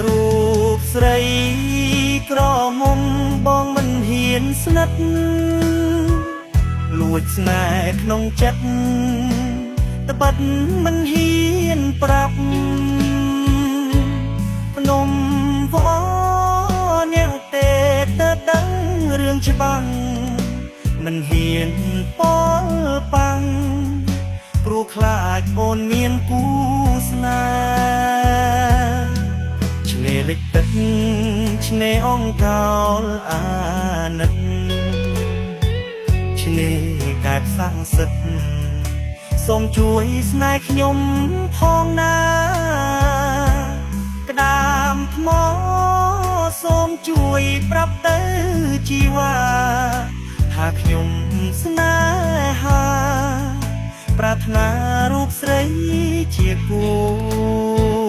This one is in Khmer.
រូបស្រីក្រមុំបងមិនហ៊ានស្និទ្ធលួចស្នេហ៍ក្នុងចិត្តត្បិតមិនហ៊ានប្រាប់ភ្នំវអ្នកទេទៅដឹងរឿងច្បាំងមិនហ៊ានប៉លប៉ាំងព្រោះខ្លាចអូនមានគូស្នេហ៍ឆ្នេរលិចទឹកឆ្នេរអង្កោលអាណិតឆ្នេរកែបស័ក្តិសិទ្ធិសូមជួយស្នេហ៍ខ្ញុំផងណាក្តាមថ្មសូមជួយប្រាប់ទៅជីវ៉ាថាខ្ញុំស្នេហាប្រាថ្នារូបស្រីជាគូ